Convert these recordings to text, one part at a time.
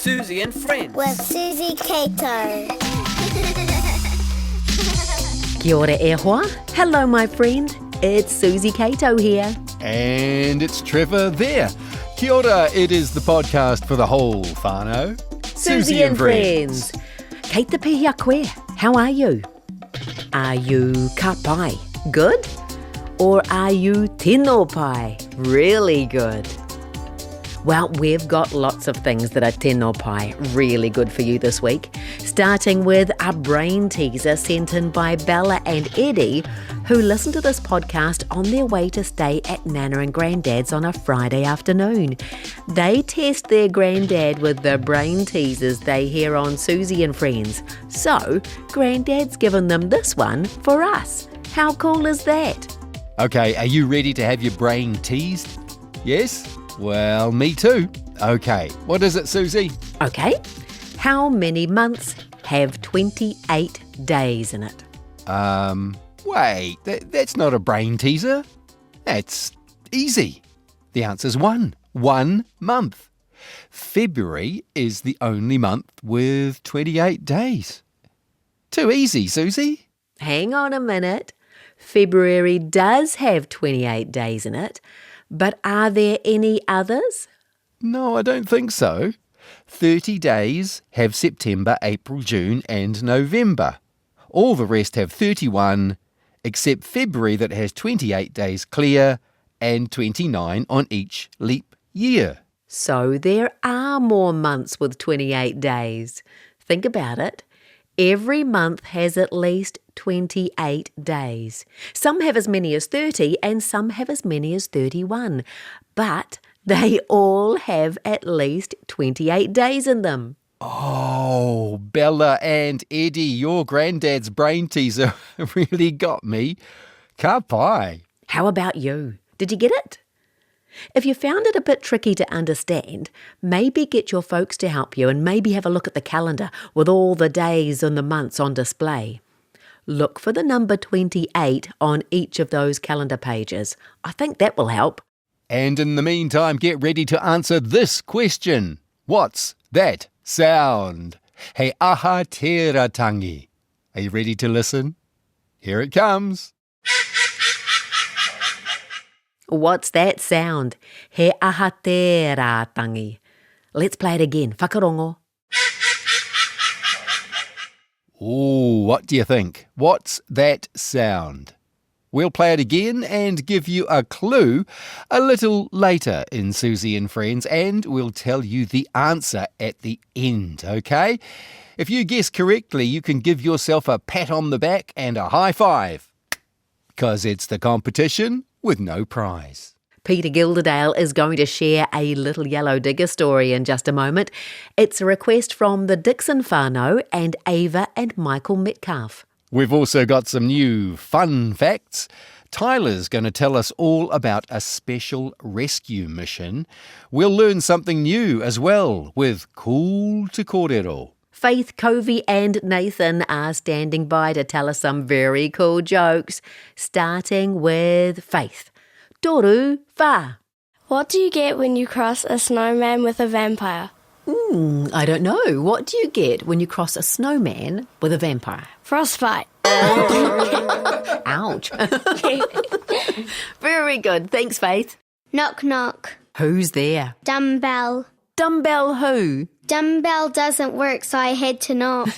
Suzy and Friends. With Suzy Kato. Kia ora e hoa. Hello, my friend. It's Suzy Kato here. And it's Trevor there. Kia ora, it is the podcast for the whole whānau. Suzy and Friends. Kei te pihia koe. How are you? Are you ka pai? Good? Or are you tino pai? Really good? Well, we've got lots of things that are tino pai really good for you this week, starting with a brain teaser sent in by Bella and Eddie, who listened to this podcast on their way to stay at Nana and Granddad's on a Friday afternoon. They test their granddad with the brain teasers they hear on Suzy and Friends. So, Granddad's given them this one for us. How cool is that? Okay, are you ready to have your brain teased? Yes? Well, me too. Okay, what is it, Suzy? Okay. How many months have 28 days in it? Wait, that's not a brain teaser. That's easy. The answer's 1. 1 month. February is the only month with 28 days. Too easy, Suzy. Hang on a minute. February does have 28 days in it, but are there any others? No, I don't think so. 30 days have September, April, June and November. All the rest have 31, except February that has 28 days clear and 29 on each leap year. So there are more months with 28 days. Think about it. Every month has at least 28 days. Some have as many as 30 and some have as many as 31. But they all have at least 28 days in them. Oh, Bella and Eddie, your granddad's brain teaser really got me. Ka pai. How about you? Did you get it? If you found it a bit tricky to understand, maybe get your folks to help you and maybe have a look at the calendar with all the days and the months on display. Look for the number 28 on each of those calendar pages. I think that will help. And in the meantime, get ready to answer this question. What's that sound? He aha tērā tangi. Are you ready to listen? Here it comes. What's that sound? He aha tērā tangi. Let's play it again. Whakarongo. Ooh, what do you think? What's that sound? We'll play it again and give you a clue a little later in Suzy and Friends, and we'll tell you the answer at the end, okay? If you guess correctly, you can give yourself a pat on the back and a high five, 'cause it's the competition with no prize. Peter Gilderdale is going to share a Little Yellow Digger story in just a moment. It's a request from the Dixon whānau and Ava and Michael Metcalf. We've also got some new fun facts. Tyla's going to tell us all about a special rescue mission. We'll learn something new as well with Cool to Kōrero. Faith, Kovee and Nathan are standing by to tell us some very cool jokes, starting with Faith. Toru wha. What do you get when you cross a snowman with a vampire? I don't know. What do you get when you cross a snowman with a vampire? Frostbite. Ouch. Very good. Thanks, Faith. Knock knock. Who's there? Dumbbell. Dumbbell who? Dumbbell doesn't work, so I had to knock.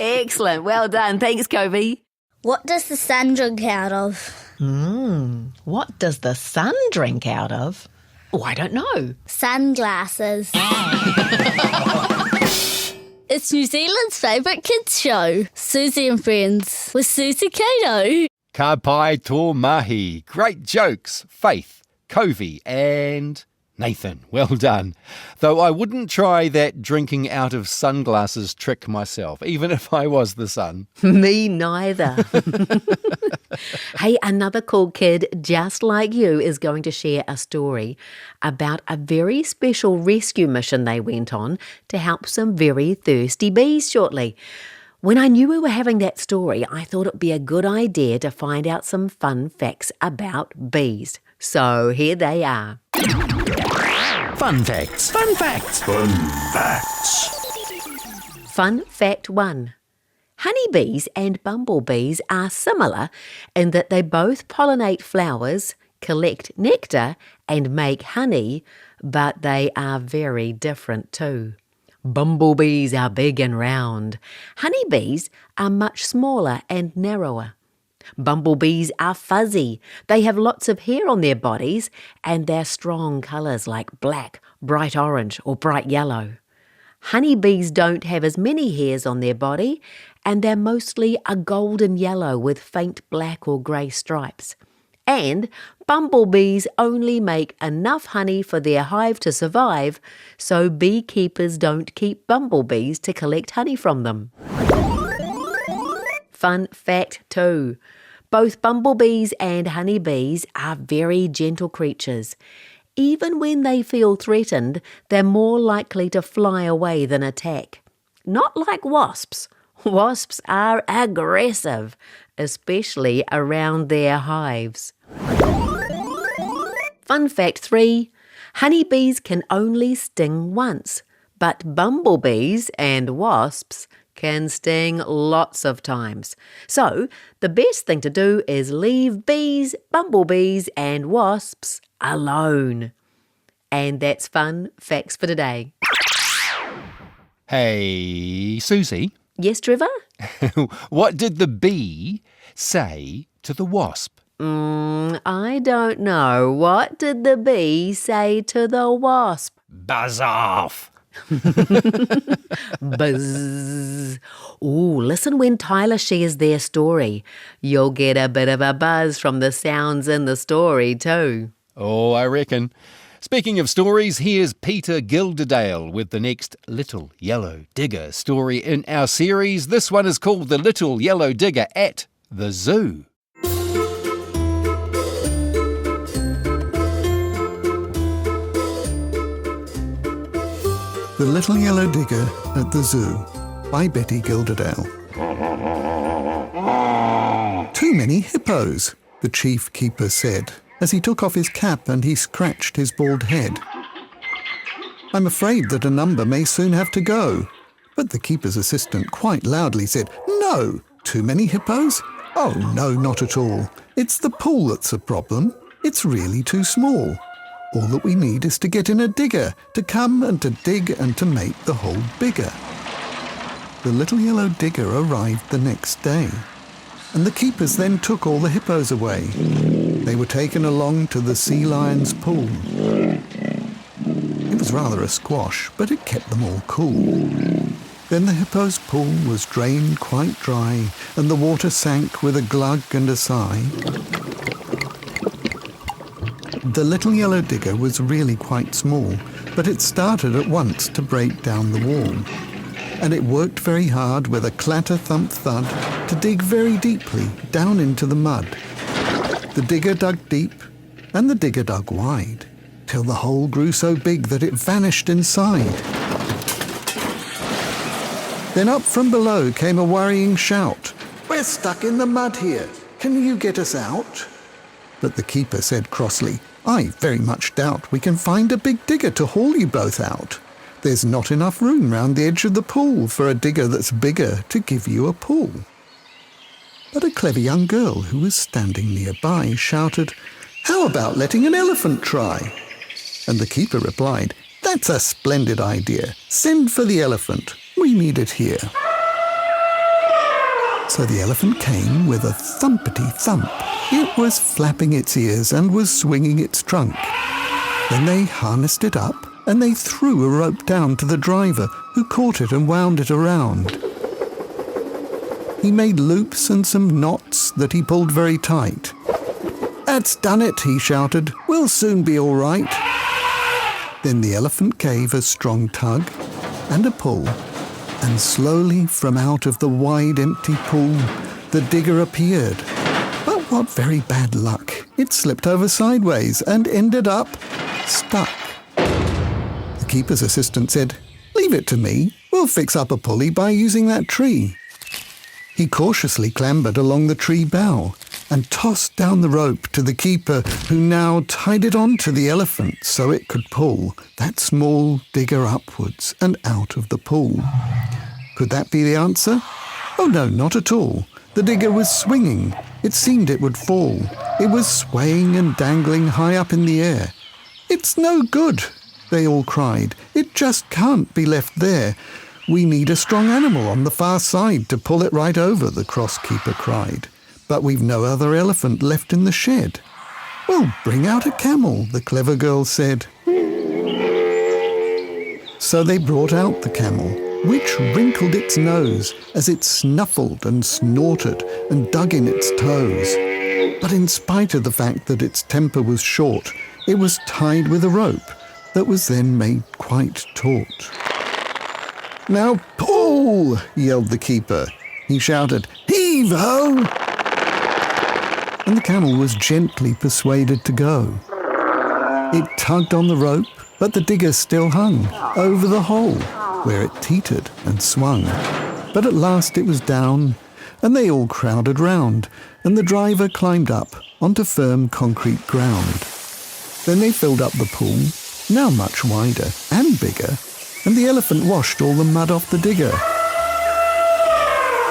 Excellent. Well done. Thanks, Kovee. What does the sun drink out of? What does the sun drink out of? Oh, I don't know. Sunglasses. It's New Zealand's favourite kids show, Suzy and Friends, with Suzy Kato. Ka pai tō mahi. Great jokes. Faith, Kovee and Nathan. Well done. Though I wouldn't try that drinking out of sunglasses trick myself, even if I was the sun. Me neither. Hey, another cool kid just like you is going to share a story about a very special rescue mission they went on to help some very thirsty bees shortly. When I knew we were having that story, I thought it'd be a good idea to find out some fun facts about bees. So here they are. Fun facts. Fun facts. Fun facts. Fun fact 1. Honeybees and bumblebees are similar in that they both pollinate flowers, collect nectar and make honey, but they are very different too. Bumblebees are big and round. Honeybees are much smaller and narrower. Bumblebees are fuzzy. They have lots of hair on their bodies and they're strong colours like black, bright orange or bright yellow. Honeybees don't have as many hairs on their body and they're mostly a golden yellow with faint black or grey stripes. And bumblebees only make enough honey for their hive to survive, so beekeepers don't keep bumblebees to collect honey from them. Fun fact 2. Both bumblebees and honeybees are very gentle creatures. Even when they feel threatened, they're more likely to fly away than attack. Not like wasps. Wasps are aggressive, especially around their hives. Fun fact 3. Honeybees can only sting once, but bumblebees and wasps can sting lots of times. So, the best thing to do is leave bees, bumblebees and wasps alone. And that's Fun Facts for today. Hey, Susie, Yes, Trevor? what did the bee say to the wasp? I don't know. What did the bee say to the wasp? Buzz off! Buzz. Ooh, listen when Tyla shares their story. You'll get a bit of a buzz from the sounds in the story too. Oh, I reckon. Speaking of stories, here's Peter Gilderdale with the next Little Yellow Digger story in our series. This one is called The Little Yellow Digger at the Zoo. The Little Yellow Digger at the Zoo by Betty Gilderdale. Too many hippos, the chief keeper said, as he took off his cap and he scratched his bald head. I'm afraid that a number may soon have to go. But the keeper's assistant quite loudly said, No, too many hippos? Oh no, not at all. It's the pool that's a problem. It's really too small. All that we need is to get in a digger to come and to dig and to make the hole bigger. The little yellow digger arrived the next day, and the keepers then took all the hippos away. They were taken along to the sea lion's pool. It was rather a squash, but it kept them all cool. Then the hippo's pool was drained quite dry, and the water sank with a glug and a sigh. The little yellow digger was really quite small, but it started at once to break down the wall. And it worked very hard with a clatter-thump-thud to dig very deeply down into the mud. The digger dug deep, and the digger dug wide, till the hole grew so big that it vanished inside. Then up from below came a worrying shout. We're stuck in the mud here. Can you get us out? But the keeper said crossly, I very much doubt we can find a big digger to haul you both out. There's not enough room round the edge of the pool for a digger that's bigger to give you a pull. But a clever young girl who was standing nearby shouted, How about letting an elephant try? And the keeper replied, That's a splendid idea. Send for the elephant. We need it here. So the elephant came with a thumpety-thump. It was flapping its ears and was swinging its trunk. Then they harnessed it up and they threw a rope down to the driver, who caught it and wound it around. He made loops and some knots that he pulled very tight. That's done it, he shouted. We'll soon be all right. Then the elephant gave a strong tug and a pull, and slowly from out of the wide empty pool the digger appeared. But what very bad luck. It slipped over sideways and ended up stuck. The keeper's assistant said, Leave it to me. We'll fix up a pulley by using that tree. He cautiously clambered along the tree bough, and tossed down the rope to the keeper, who now tied it onto the elephant so it could pull that small digger upwards and out of the pool. Could that be the answer? Oh no, not at all. The digger was swinging. It seemed it would fall. It was swaying and dangling high up in the air. "It's no good," they all cried. "It just can't be left there. We need a strong animal on the far side to pull it right over," the cross keeper cried. "But we've no other elephant left in the shed." "Well, bring out a camel," the clever girl said. So they brought out the camel, which wrinkled its nose as it snuffled and snorted and dug in its toes. But in spite of the fact that its temper was short, it was tied with a rope that was then made quite taut. "Now pull!" yelled the keeper. He shouted, "Heave-ho!" And the camel was gently persuaded to go. It tugged on the rope, but the digger still hung over the hole, where it teetered and swung. But at last it was down, and they all crowded round, and the driver climbed up onto firm concrete ground. Then they filled up the pool, now much wider and bigger, and the elephant washed all the mud off the digger.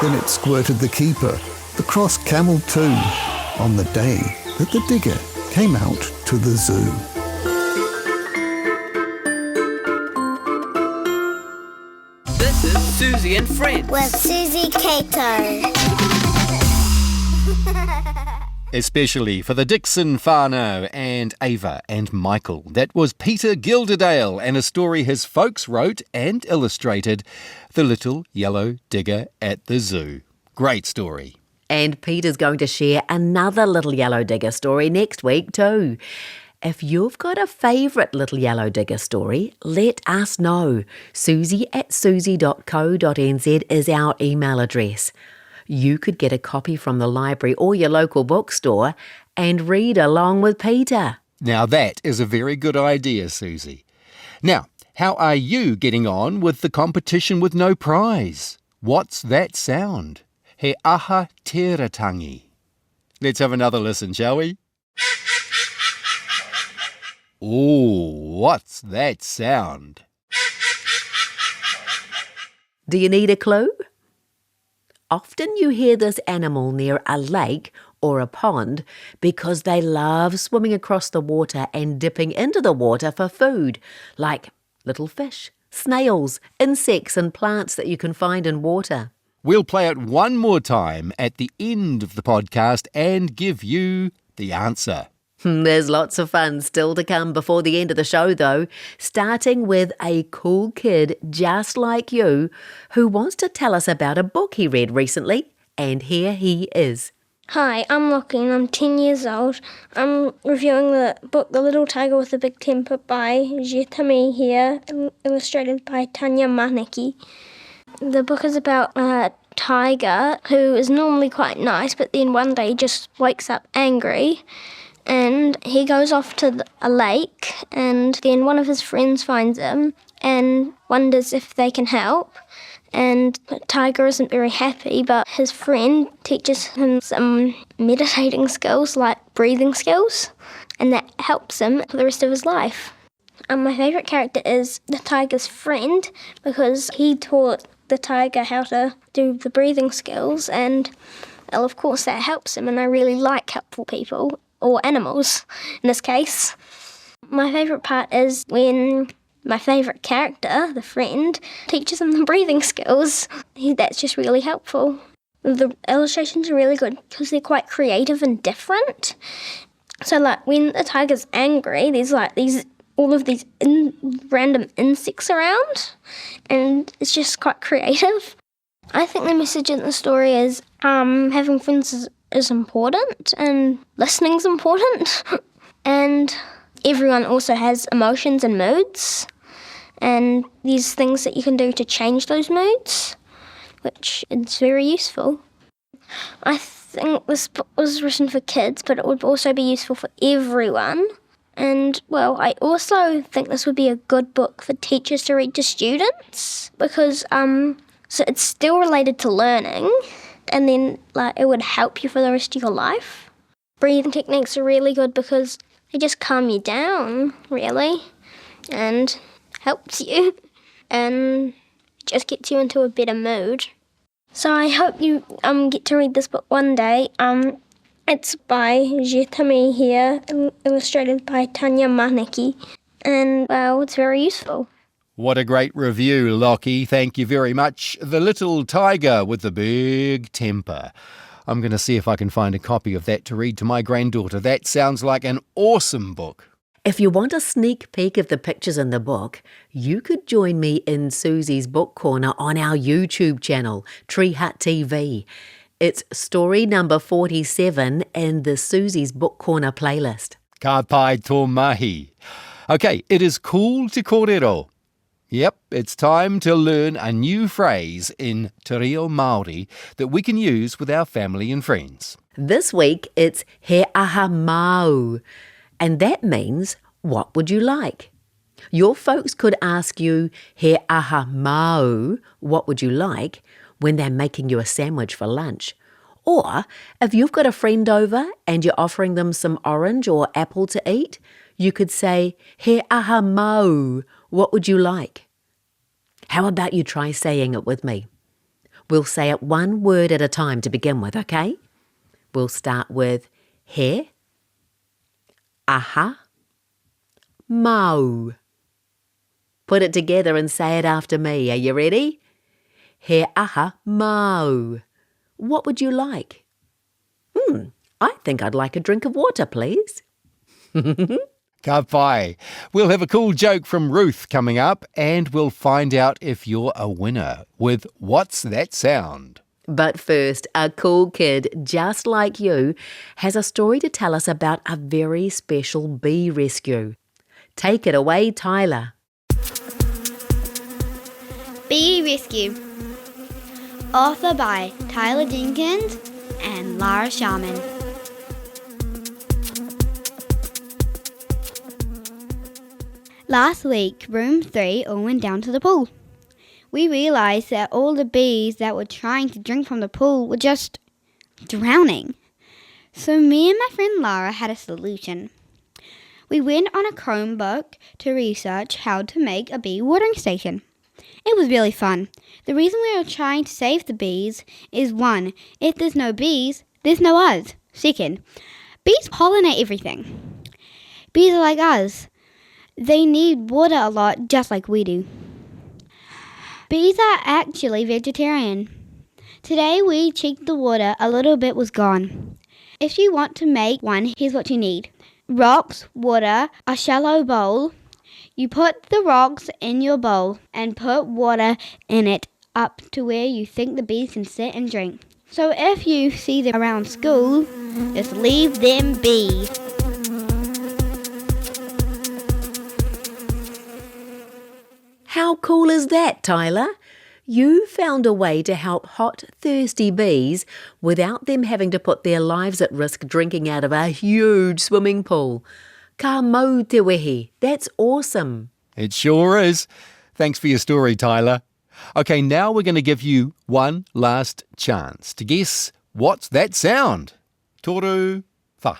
Then it squirted the keeper, the cross camel too, on the day that the digger came out to the zoo. This is Suzy and Friends. With Suzy Kato. Especially for the Dixon whānau and Ava and Michael. That was Peter Gilderdale and a story his folks wrote and illustrated, The Little Yellow Digger at the Zoo. Great story. And Peter's going to share another Little Yellow Digger story next week too. If you've got a favourite Little Yellow Digger story, let us know. suzy@suzy.co.nz is our email address. You could get a copy from the library or your local bookstore and read along with Peter. Now that is a very good idea, Suzy. Now, how are you getting on with the competition with no prize? What's that sound? He aha teratangi. Let's have another listen, shall we? Ooh, what's that sound? Do you need a clue? Often you hear this animal near a lake or a pond because they love swimming across the water and dipping into the water for food, like little fish, snails, insects and plants that you can find in water. We'll play it one more time at the end of the podcast and give you the answer. There's lots of fun still to come before the end of the show though, starting with a cool kid just like you who wants to tell us about a book he read recently, and here he is. Hi, I'm Lockie and I'm 10 years old. I'm reviewing the book The Little Tiger with a Big Temper by Jetami here, illustrated by Tanya Maneki. The book is about a tiger who is normally quite nice, but then one day just wakes up angry. And he goes off to a lake, and then one of his friends finds him and wonders if they can help. And the tiger isn't very happy, but his friend teaches him some meditating skills, like breathing skills, and that helps him for the rest of his life. My favourite character is the tiger's friend, because he taught the tiger how to do the breathing skills, and well, of course that helps him, and I really like helpful people. Or animals, in this case. My favourite part is when my favourite character, the friend, teaches him the breathing skills. That's just really helpful. The illustrations are really good because they're quite creative and different. So, like, when the tiger's angry, there's like all of these random insects around, and it's just quite creative. I think the message in the story is having friends is important and listening's important. And everyone also has emotions and moods, and there's things that you can do to change those moods, which is very useful. I think this book was written for kids, but it would also be useful for everyone. And, well, I also think this would be a good book for teachers to read to students because so it's still related to learning, and then like it would help you for the rest of your life. breathing techniques are really good because they just calm you down, really, and helps you and just gets you into a better mood. So I hope you get to read this book one day. It's by Jitami here, illustrated by Tanya Maneki, and, well, it's very useful. What a great review, Lockie. Thank you very much. The Little Tiger with the Big Temper. I'm going to see if I can find a copy of that to read to my granddaughter. That sounds like an awesome book. If you want a sneak peek of the pictures in the book, you could join me in Suzy's Book Corner on our YouTube channel, Tree Hut TV. It's story number 47 in the Suzy's Book Corner playlist. Ka pai tō mahi. Okay, it is cool to kōrero. Yep, it's time to learn a new phrase in te reo Māori that we can use with our family and friends. This week, it's he aha mau, and that means, what would you like? Your folks could ask you, he aha mau, what would you like, when they're making you a sandwich for lunch. Or, if you've got a friend over and you're offering them some orange or apple to eat, you could say, he aha mau, what would you like? How about you try saying it with me? We'll say it one word at a time to begin with, okay? We'll start with he, aha, mau. Put it together and say it after me. Are you ready? He aha mau. What would you like? I think I'd like a drink of water, please. Ka pai. We'll have a cool joke from Ruth coming up, and we'll find out if you're a winner with What's That Sound? But first, a cool kid just like you has a story to tell us about a very special bee rescue. Take it away, Tyla. Bee Rescue. Author by Tyla Jenkins and Lara Sharman. Last week, room 3 all went down to the pool. We realised that all the bees that were trying to drink from the pool were just drowning. So me and my friend Lara had a solution. We went on a Chromebook to research how to make a bee watering station. It was really fun. The reason we are trying to save the bees is 1. If there's no bees, there's no us. 2. Bees pollinate everything. Bees are like us. They need water a lot, just like we do. Bees are actually vegetarian. Today we checked the water, a little bit was gone. If you want to make one, here's what you need. Rocks, water, a shallow bowl. You put the rocks in your bowl and put water in it up to where you think the bees can sit and drink. So if you see them around school, just leave them be. How cool is that, Tyla? You found a way to help hot, thirsty bees without them having to put their lives at risk drinking out of a huge swimming pool. Ka mau te wehi. That's awesome. It sure is. Thanks for your story, Tyla. Okay, now we're going to give you one last chance to guess what's that sound. Toru wha.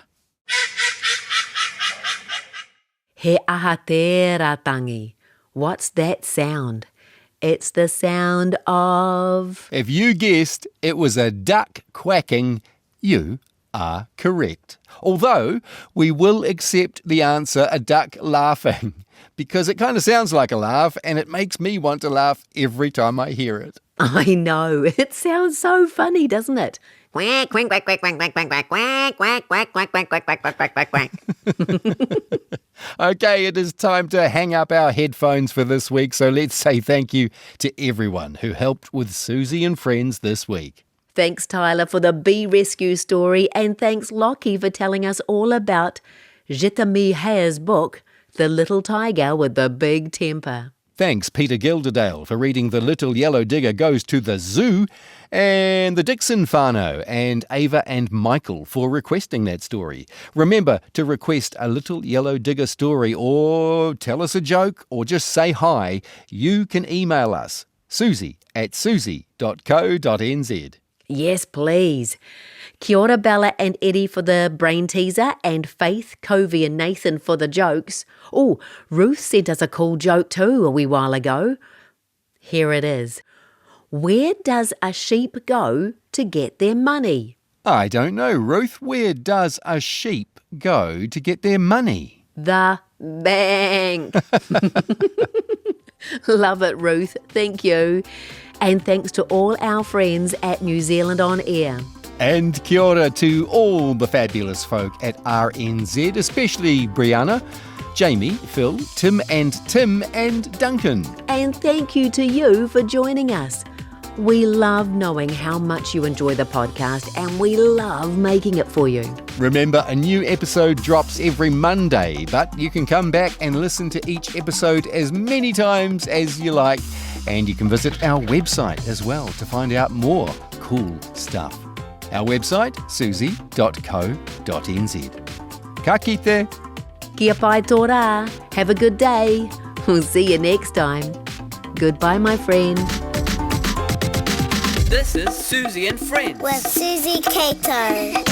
He aha te ratangi. What's that sound? It's the sound of... If you guessed it was a duck quacking, you are correct. Although we will accept the answer a duck laughing, because it kind of sounds like a laugh and it makes me want to laugh every time I hear it. I know, it sounds so funny, doesn't it? Quack, quack, quack, quack, quack, quack, quack, quack, quack, quack, quack, quack, quack, quack, quack, quack, quack. Okay, it is time to hang up our headphones for this week, so let's say thank you to everyone who helped with Suzy and Friends this week. Thanks, Tyla, for the bee rescue story, and thanks, Lockie, for telling us all about Jitami Hare's book, The Little Tiger with the Big Temper. Thanks, Peter Gilderdale, for reading The Little Yellow Digger Goes to the Zoo, and the Dixon whānau, and Ava and Michael for requesting that story. Remember to request a Little Yellow Digger story, or tell us a joke, or just say hi. You can email us, suzy@suzy.co.nz. Yes, please. Kia ora Bella and Eddie for the brain teaser, and Faith, Kovee and Nathan for the jokes. Oh, Ruth sent us a cool joke too a wee while ago. Here it is. Where does a sheep go to get their money? I don't know, Ruth. Where does a sheep go to get their money? The bank. Love it, Ruth. Thank you. And thanks to all our friends at New Zealand On Air. And kia ora to all the fabulous folk at RNZ, especially Brianna, Jamie, Phil, Tim and Duncan. And thank you to you for joining us. We love knowing how much you enjoy the podcast, and we love making it for you. Remember, a new episode drops every Monday, but you can come back and listen to each episode as many times as you like. And you can visit our website as well to find out more cool stuff. Our website, suzy.co.nz. Ka kite. Kia pai tō rā. Have a good day. We'll see you next time. Goodbye, my friend. This is Suzy and Friends with Suzy Kato.